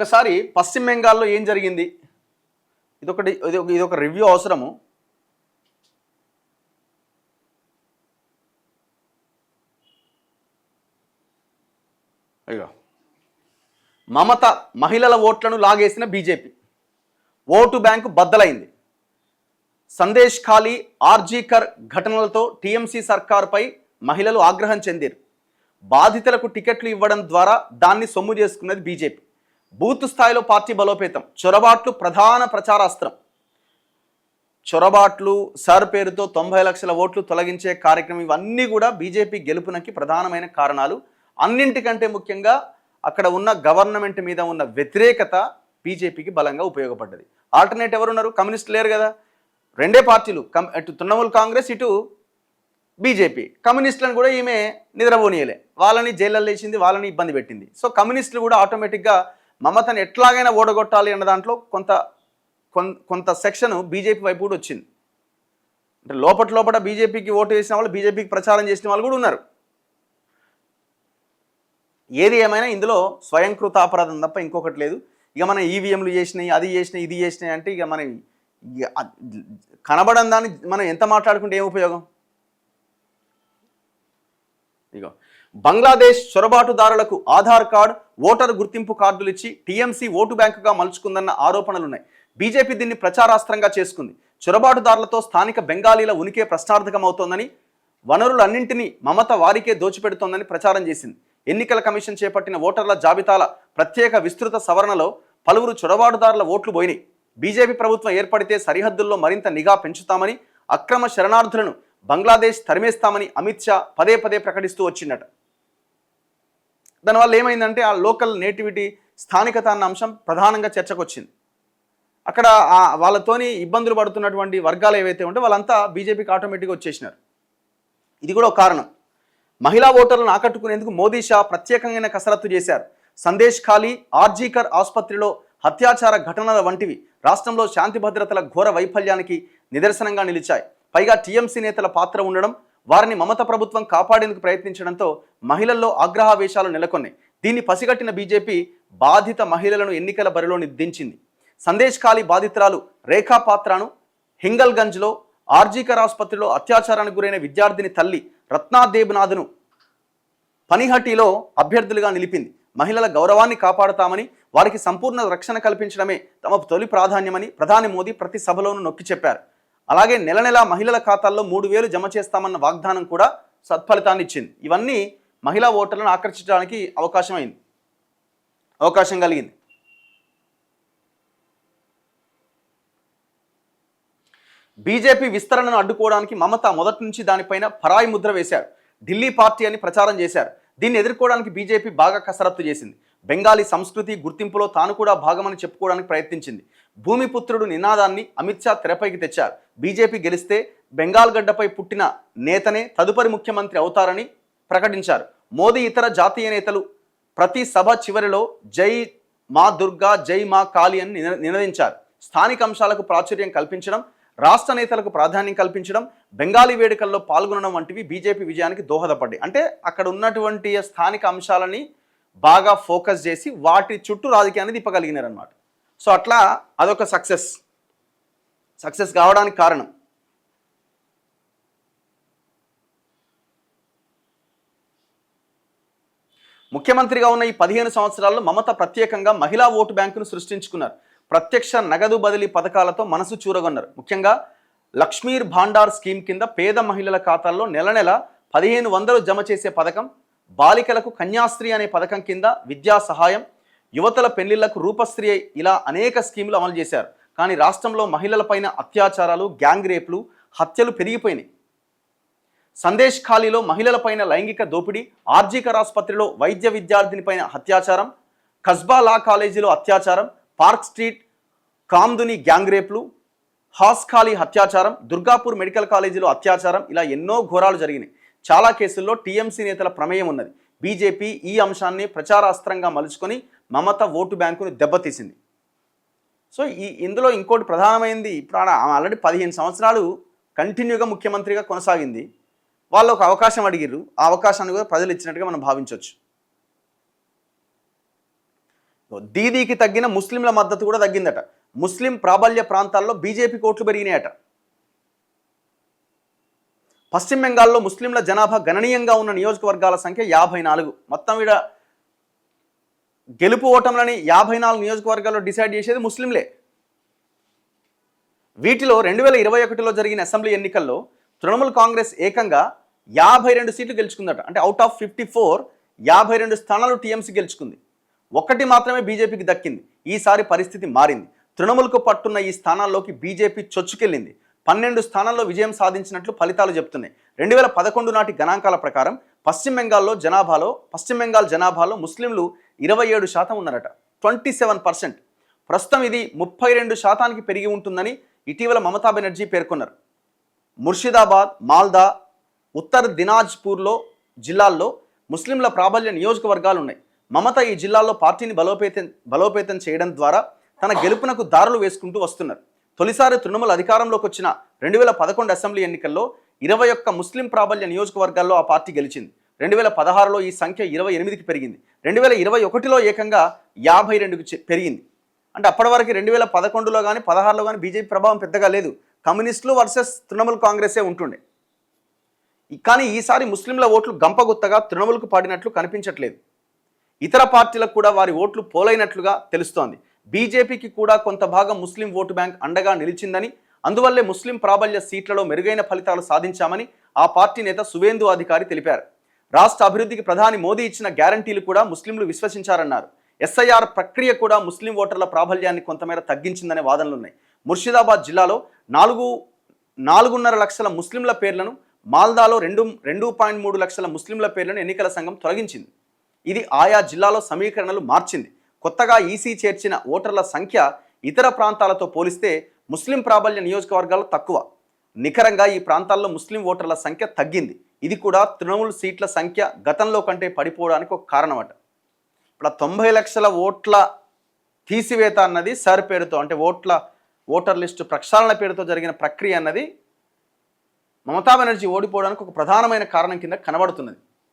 ఒకసారి పశ్చిమ బెంగాల్లో ఏం జరిగింది, ఇదొక రివ్యూ అవసరము. అయ్యో, మమత మహిళల ఓట్లను లాగేసిన బీజేపీ, ఓటు బ్యాంకు బద్దలైంది. సందేశ్ ఖాళీ, ఆర్జీకర్ ఘటనలతో టీఎంసీ సర్కారుపై మహిళలు ఆగ్రహం చెందారు. బాధితులకు టికెట్లు ఇవ్వడం ద్వారా దాన్ని సొమ్ము చేసుకున్నది బీజేపీ. బూత్ స్థాయిలో పార్టీ బలోపేతం, చొరబాట్లు ప్రధాన ప్రచారాస్త్రం. చొరబాట్లు, సార్ పేరుతో 90 లక్షల ఓట్లు తొలగించే కార్యక్రమం, ఇవన్నీ కూడా బీజేపీ గెలుపునకి ప్రధానమైన కారణాలు. అన్నింటికంటే ముఖ్యంగా అక్కడ ఉన్న గవర్నమెంట్ మీద ఉన్న వ్యతిరేకత బీజేపీకి బలంగా ఉపయోగపడ్డది. ఆల్టర్నేట్ ఎవరున్నారు? కమ్యూనిస్టులు లేరు కదా. రెండే పార్టీలు, అటు తృణమూల్ కాంగ్రెస్, ఇటు బీజేపీ. కమ్యూనిస్టులను కూడా ఈమె నిద్రపోనీయలే, వాళ్ళని జైల్లో వేసింది, వాళ్ళని ఇబ్బంది పెట్టింది. సో కమ్యూనిస్టులు కూడా ఆటోమేటిక్గా మమతను ఎట్లాగైనా ఓడగొట్టాలి అన్న దాంట్లో కొంత సెక్షన్ బీజేపీ వైపు కూడా వచ్చింది. అంటే లోపల బీజేపీకి ఓటు వేసిన వాళ్ళు, బీజేపీకి ప్రచారం చేసిన వాళ్ళు కూడా ఉన్నారు. ఏది ఏమైనా ఇందులో స్వయంకృత అపరాధం తప్ప ఇంకొకటి లేదు. ఇక మనం ఈవీఎంలు చేసినాయి, అది చేసినాయి, ఇది చేసినాయి అంటే ఇక మనం కనబడని దాన్ని మనం ఎంత మాట్లాడుకుంటే ఏం ఉపయోగం? ఇక బంగ్లాదేశ్ చొరబాటుదారులకు ఆధార్ కార్డు, ఓటరు గుర్తింపు కార్డులు ఇచ్చి టీఎంసీ ఓటు బ్యాంకుగా మలుచుకుందన్న ఆరోపణలున్నాయి. బీజేపీ దీన్ని ప్రచారాస్త్రంగా చేసుకుంది. చొరబాటుదారులతో స్థానిక బెంగాలీల ఉనికే ప్రశ్నార్థకమవుతోందని, వనరులన్నింటినీ మమత వారికే దోచిపెడుతోందని ప్రచారం చేసింది. ఎన్నికల కమిషన్ చేపట్టిన ఓటర్ల జాబితాల ప్రత్యేక విస్తృత సవరణలో పలువురు చొరబాటుదారుల ఓట్లు పోయినాయి. బీజేపీ ప్రభుత్వం ఏర్పడితే సరిహద్దుల్లో మరింత నిఘా పెంచుతామని, అక్రమ శరణార్థులను బంగ్లాదేశ్ తరిమేస్తామని అమిత్ షా పదే ప్రకటిస్తూ వచ్చిందట. దానివల్ల ఏమైందంటే ఆ లోకల్ నేటివిటీ, స్థానికత అన్న అంశం ప్రధానంగా చర్చకు వచ్చింది. అక్కడ వాళ్ళతోని ఇబ్బందులు పడుతున్నటువంటి వర్గాలు ఏవైతే ఉంటే వాళ్ళంతా బీజేపీకి ఆటోమేటిక్గా వచ్చేసినారు. ఇది కూడా ఒక కారణం. మహిళా ఓటర్లను ఆకట్టుకునేందుకు మోదీ షా ప్రత్యేకమైన కసరత్తు చేశారు. సందేశ్ ఖాళీ, ఆర్జీకర్ ఆసుపత్రిలో అత్యాచార ఘటనల వంటివి రాష్ట్రంలో శాంతి భద్రతల ఘోర వైఫల్యానికి నిదర్శనంగా నిలిచాయి. పైగా టీఎంసీ నేతల పాత్ర ఉండడం, వారిని మమత ప్రభుత్వం కాపాడేందుకు ప్రయత్నించడంతో మహిళల్లో ఆగ్రహావేశాలు నెలకొన్నాయి. దీన్ని పసిగట్టిన బీజేపీ బాధిత మహిళలను ఎన్నికల బరిలో దించింది. సందేశ్ ఖాళీ బాధితురాలు రేఖా పాత్రను హింగల్గంజ్లో ఆర్జీకర్ ఆసుపత్రిలో అత్యాచారానికి గురైన విద్యార్థిని తల్లి రత్నా దేబ్నాథ్ను పనిహటిలో అభ్యర్థులుగా నిలిపింది. మహిళల గౌరవాన్ని కాపాడుతామని, వారికి సంపూర్ణ రక్షణ కల్పించడమే తమ తొలి ప్రాధాన్యమని ప్రధాని మోదీ ప్రతి సభలోనూ నొక్కి చెప్పారు. అలాగే నెల మహిళల ఖాతాల్లో 3,000 జమ చేస్తామన్న వాగ్దానం కూడా సత్ఫలితాన్ని ఇచ్చింది. ఇవన్నీ మహిళా ఓటర్లను ఆకర్షించడానికి అవకాశం కలిగింది. బీజేపీ విస్తరణను అడ్డుకోవడానికి మమత మొదటి నుంచి దానిపైన పరాయి ముద్ర వేశారు. ఢిల్లీ పార్టీ అని ప్రచారం చేశారు. దీన్ని ఎదుర్కోవడానికి బీజేపీ బాగా కసరత్తు చేసింది. బెంగాలీ సంస్కృతి గుర్తింపులో తాను కూడా భాగమని చెప్పుకోవడానికి ప్రయత్నించింది. భూమిపుత్రుడు నినాదాన్ని అమిత్ షా తెరపైకి తెచ్చారు. బీజేపీ గెలిస్తే బెంగాల్ గడ్డపై పుట్టిన నేతనే తదుపరి ముఖ్యమంత్రి అవుతారని ప్రకటించారు. మోదీ ఇతర జాతీయ నేతలు ప్రతి సభ చివరిలో జై మా దుర్గా, జై మా కాళీ అని నినదించారు. స్థానిక అంశాలకు ప్రాచుర్యం కల్పించడం, రాష్ట్ర నేతలకు ప్రాధాన్యం కల్పించడం, బెంగాలీ వేడుకల్లో పాల్గొనడం వంటివి బీజేపీ విజయానికి దోహదపడ్డాయి. అంటే అక్కడ ఉన్నటువంటి స్థానిక అంశాలని బాగా ఫోకస్ చేసి వాటి చుట్టూ రాజకీయాన్ని తిప్పగలిగినారనమాట. సో అట్లా అదొక సక్సెస్ కావడానికి కారణం. ముఖ్యమంత్రిగా ఉన్న ఈ 15 సంవత్సరాల్లో మమత ప్రత్యేకంగా మహిళా ఓటు బ్యాంకును సృష్టించుకున్నారు. ప్రత్యక్ష నగదు బదిలీ పథకాలతో మనసు చూరగొన్నారు. ముఖ్యంగా లక్ష్మీర్ భాండార్ స్కీమ్ కింద పేద మహిళల ఖాతాల్లో నెల 1,500 జమ చేసే పథకం, బాలికలకు కన్యాస్త్రీ అనే పథకం కింద విద్యా సహాయం, యువతల పెళ్లిళ్లకు రూపశ్రీ, ఇలా అనేక స్కీములు అమలు చేశారు. కానీ రాష్ట్రంలో మహిళలపైన అత్యాచారాలు, గ్యాంగ్ రేపులు, హత్యలు పెరిగిపోయినాయి. సందేశ్ ఖాళీలో మహిళలపైన లైంగిక దోపిడీ, ఆర్జీకర్ ఆసుపత్రిలో వైద్య విద్యార్థినిపైన అత్యాచారం, కస్బా లా కాలేజీలో అత్యాచారం, పార్క్ స్ట్రీట్ కామ్దుని గ్యాంగ్ రేపులు, హాస్ ఖాళీ అత్యాచారం, దుర్గాపూర్ మెడికల్ కాలేజీలో అత్యాచారం, ఇలా ఎన్నో ఘోరాలు జరిగినాయి. చాలా కేసుల్లో టీఎంసీ నేతల ప్రమేయం ఉన్నది. బీజేపీ ఈ అంశాన్ని ప్రచారాస్త్రంగా మలుచుకొని మమత ఓటు బ్యాంకును దెబ్బతీసింది. సో ఇందులో ఇంకోటి ప్రధానమైంది, ఇప్పుడు ఆల్రెడీ 15 సంవత్సరాలు కంటిన్యూగా ముఖ్యమంత్రిగా కొనసాగింది. వాళ్ళు ఒక అవకాశం అడిగిర్రు, ఆ అవకాశాన్ని కూడా ప్రజలు ఇచ్చినట్టుగా మనం భావించవచ్చు. దీదీకి తగ్గిన ముస్లింల మద్దతు కూడా తగ్గిందట. ముస్లిం ప్రాబల్య ప్రాంతాల్లో బీజేపీ ఓట్లు పెరిగినాయట. పశ్చిమ బెంగాల్లో ముస్లింల జనాభా గణనీయంగా ఉన్న నియోజకవర్గాల సంఖ్య 54. మొత్తం వీడ గెలుపు ఓటములని 54 నియోజకవర్గాల్లో డిసైడ్ చేసేది ముస్లింలే. వీటిలో 2021లో జరిగిన అసెంబ్లీ ఎన్నికల్లో తృణమూల్ కాంగ్రెస్ ఏకంగా 52 సీట్లు గెలుచుకుందట. అంటే అవుట్ ఆఫ్ 54 52 స్థానాలు టీఎంసీ గెలుచుకుంది. ఒక్కటి మాత్రమే బీజేపీకి దక్కింది. ఈసారి పరిస్థితి మారింది. తృణమూల్కు పట్టున్న ఈ స్థానాల్లోకి బీజేపీ చొచ్చుకెళ్ళింది. 12 స్థానాల్లో విజయం సాధించినట్లు ఫలితాలు చెప్తున్నాయి. 2011 నాటి గణాంకాల ప్రకారం పశ్చిమ బెంగాల్ జనాభాలో ముస్లింలు 27% ఉన్నారట. 27%. ప్రస్తుతం ఇది 32% పెరిగి ఉంటుందని ఇటీవల మమతా బెనర్జీ పేర్కొన్నారు. ముర్షిదాబాద్, మాల్దా, ఉత్తర్ దినాజ్పూర్లో జిల్లాల్లో ముస్లింల ప్రాబల్య నియోజకవర్గాలు ఉన్నాయి. మమత ఈ జిల్లాల్లో పార్టీని బలోపేతం చేయడం ద్వారా తన గెలుపునకు దారులు వేసుకుంటూ వస్తున్నారు. తొలిసారి తృణమూల్ అధికారంలోకి వచ్చిన 2011 అసెంబ్లీ ఎన్నికల్లో 21 ముస్లిం ప్రాబల్య నియోజకవర్గాల్లో ఆ పార్టీ గెలిచింది. 2016లో ఈ సంఖ్య 28కి పెరిగింది. 2021లో ఏకంగా 52కి పెరిగింది. అంటే అప్పటి వరకు 2011లో కానీ 16లో కానీ బీజేపీ ప్రభావం పెద్దగా లేదు. కమ్యూనిస్టులు వర్సెస్ తృణమూల్ కాంగ్రెసే ఉంటుండే. కానీ ఈసారి ముస్లింల ఓట్లు గంపగుత్తగా తృణమూల్కు పడినట్లు కనిపించట్లేదు. ఇతర పార్టీలకు కూడా వారి ఓట్లు పోలైనట్లుగా తెలుస్తోంది. బీజేపీకి కూడా కొంత భాగం ముస్లిం ఓటు బ్యాంక్ అండగా నిలిచిందని, అందువల్లే ముస్లిం ప్రాబల్య సీట్లలో మెరుగైన ఫలితాలు సాధించామని ఆ పార్టీ నేత సువేందు అధికారి తెలిపారు. రాష్ట్ర అభివృద్ధికి ప్రధాని మోదీ ఇచ్చిన గ్యారంటీలు కూడా ముస్లింలు విశ్వసించారన్నారు. ఎస్ఐఆర్ ప్రక్రియ కూడా ముస్లిం ఓటర్ల ప్రాబల్యాన్ని కొంతమేర తగ్గించిందనే వాదనలున్నాయి. ముర్షిదాబాద్ జిల్లాలో 4.5 లక్షల ముస్లింల పేర్లను, మాల్దాలో 2.3 లక్షల ముస్లింల పేర్లను ఎన్నికల సంఘం తొలగించింది. ఇది ఆయా జిల్లాలో సమీకరణలు మార్చింది. కొత్తగా ఈసీ చేర్చిన ఓటర్ల సంఖ్య ఇతర ప్రాంతాలతో పోలిస్తే ముస్లిం ప్రాబల్య నియోజకవర్గాలు తక్కువ. నికరంగా ఈ ప్రాంతాల్లో ముస్లిం ఓటర్ల సంఖ్య తగ్గింది. ఇది కూడా తృణమూల్ సీట్ల సంఖ్య గతంలో కంటే పడిపోవడానికి ఒక కారణమట. ఇప్పుడు 90 లక్షల ఓట్ల తీసివేత అన్నది సర్ పేరుతో, అంటే ఓటర్ లిస్టు ప్రక్షాళన పేరుతో జరిగిన ప్రక్రియ అన్నది మమతా బెనర్జీ ఓడిపోవడానికి ఒక ప్రధానమైన కారణం కింద కనబడుతున్నది.